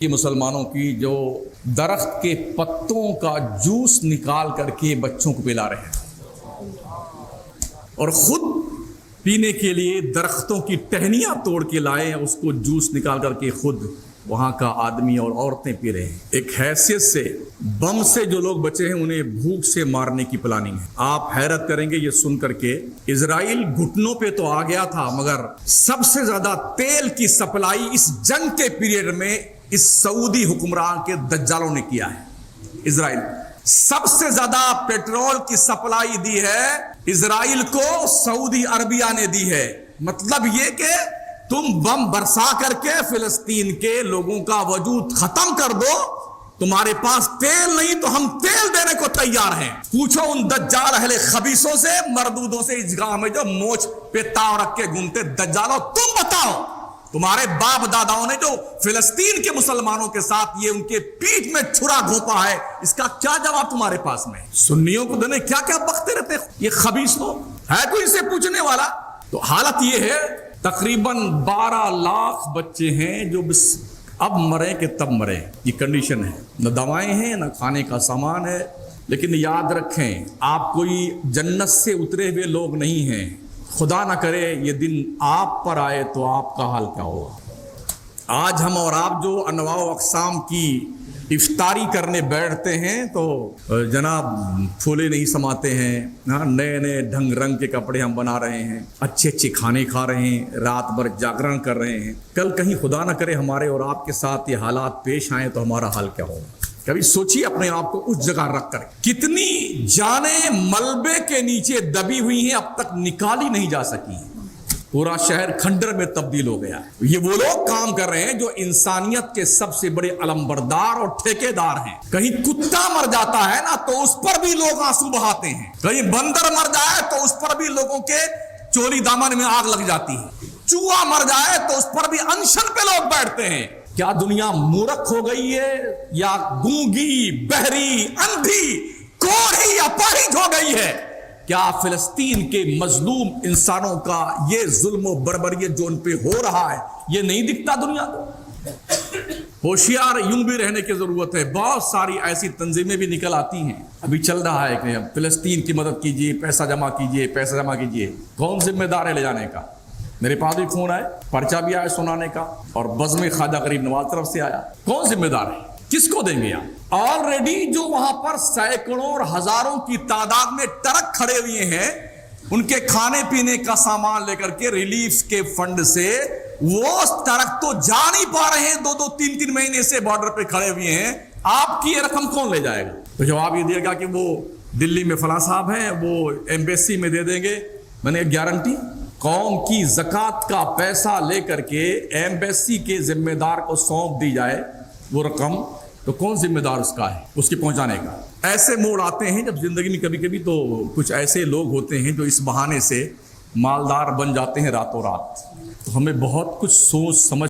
یہ مسلمانوں کی جو درخت کے پتوں کا جوس نکال کر کے بچوں کو پلا رہے ہیں اور خود پینے کے لیے درختوں کی ٹہنیاں توڑ کے لائے ہیں، اس کو جوس نکال کر کے خود وہاں کا آدمی اور عورتیں پی رہے ہیں۔ ایک حیثیت سے بم سے جو لوگ بچے ہیں انہیں بھوک سے مارنے کی پلاننگ ہے۔ آپ حیرت کریں گے یہ سن کر کے، اسرائیل گھٹنوں پہ تو آ گیا تھا، مگر سب سے زیادہ تیل کی سپلائی اس جنگ کے پیریڈ میں اس سعودی حکمران کے دجالوں نے کیا ہے۔ اسرائیل سب سے زیادہ پیٹرول کی سپلائی دی ہے اسرائیل کو سعودی عربیہ نے دی ہے۔ مطلب یہ کہ تم بم برسا کر کے فلسطین کے لوگوں کا وجود ختم کر دو، تمہارے پاس تیل نہیں تو ہم تیل دینے کو تیار ہیں۔ پوچھو ان دجال اہل خبیثوں سے، مردودوں سے اس گاؤں میں جو موچ پہ تاؤ رکھ کے گھومتے، دجالوں تم بتاؤ تمہارے باپ داداؤں نے جو فلسطین کے مسلمانوں کے ساتھ یہ ان کے پیٹھ میں چھرا گھونپا ہے، اس کا کیا جواب تمہارے پاس میں؟ سنیوں کو دینے کیا کیا بکتے رہتے یہ خبیث لوگ، ہے کوئی سے پوچھنے والا؟ تو حالت یہ ہے تقریباً 12 لاکھ بچے ہیں جو اب مرے کہ تب مرے، یہ کنڈیشن ہے۔ نہ دوائیں ہیں نہ کھانے کا سامان ہے، لیکن یاد رکھیں آپ کوئی جنت سے اترے ہوئے لوگ نہیں ہیں۔ خدا نہ کرے یہ دن آپ پر آئے تو آپ کا حال کیا ہوگا؟ آج ہم اور آپ جو انواع و اقسام کی افطاری کرنے بیٹھتے ہیں تو جناب پھولے نہیں سماتے ہیں، نئے نئے ڈھنگ رنگ کے کپڑے ہم بنا رہے ہیں، اچھے اچھے کھانے کھا رہے ہیں، رات بھر جاگرن کر رہے ہیں۔ کل کہیں خدا نہ کرے ہمارے اور آپ کے ساتھ یہ حالات پیش آئیں تو ہمارا حال کیا ہوگا؟ کبھی سوچیے اپنے آپ کو اس جگہ رکھ کر، کتنی جانیں ملبے کے نیچے دبی ہوئی ہیں، اب تک نکالی نہیں جا سکی ہیں۔ پورا شہر کھنڈر میں تبدیل ہو گیا ہے۔ یہ وہ لوگ کام کر رہے ہیں جو انسانیت کے سب سے بڑے علمبردار اور ٹھیکیدار ہیں۔ کہیں کتا مر جاتا ہے نا تو اس پر بھی لوگ آنسو بہاتے ہیں، کہیں بندر مر جائے تو اس پر بھی لوگوں کے چولی دامن میں آگ لگ جاتی ہے، چوہا مر جائے تو اس پر بھی انشن پہ لوگ بیٹھتے ہیں۔ کیا دنیا مورکھ ہو گئی ہے یا گونگی، بہری، اندھی، کوڑھی یا پاہج ہو گئی ہے؟ کیا فلسطین کے مظلوم انسانوں کا یہ ظلم و بربریت جو ان پہ ہو رہا ہے یہ نہیں دکھتا دنیا کو؟ ہوشیار یوں بھی رہنے کی ضرورت ہے۔ بہت ساری ایسی تنظیمیں بھی نکل آتی ہیں، ابھی چل رہا ہے کہ فلسطین کی مدد کیجیے، پیسہ جمع کیجیے، پیسہ جمع کیجیے۔ کون ذمہ دار ہے لے جانے کا؟ میرے پاس بھی فون آئے، پرچہ بھی آیا سنانے کا، اور بزم خواجہ غریب نواز طرف سے آیا۔ کون ذمہ دار ہے؟ کس کو دیں گے آپ؟ آلریڈی جو وہاں پر سینکڑوں اور ہزاروں کی تعداد میں ٹرک کھڑے ہوئے ہیں، ان کے کھانے پینے کا سامان لے کر کے ریلیف کے فنڈ سے وہ ٹرک تو جا نہیں پا رہے ہیں، 2-2 3-3 مہینے سے بارڈر پہ کھڑے ہوئے ہیں۔ آپ کی یہ رقم کون لے جائے گا؟ تو جواب یہ دے گا کہ وہ دلی میں فلاں صاحب ہیں، وہ ایمبیسی میں دے دیں گے۔ میں نے گارنٹی قوم کی زکوٰۃ کا پیسہ لے کر کے ایمبیسی کے ذمہ دار کو سونپ دی جائے وہ رقم، تو کون ذمہ دار اس کا ہے اس کے پہنچانے کا؟ ایسے موڑ آتے ہیں جب زندگی میں کبھی کبھی تو کچھ ایسے لوگ ہوتے ہیں جو اس بہانے سے مالدار بن جاتے ہیں راتوں رات۔ تو ہمیں بہت کچھ سوچ سمجھ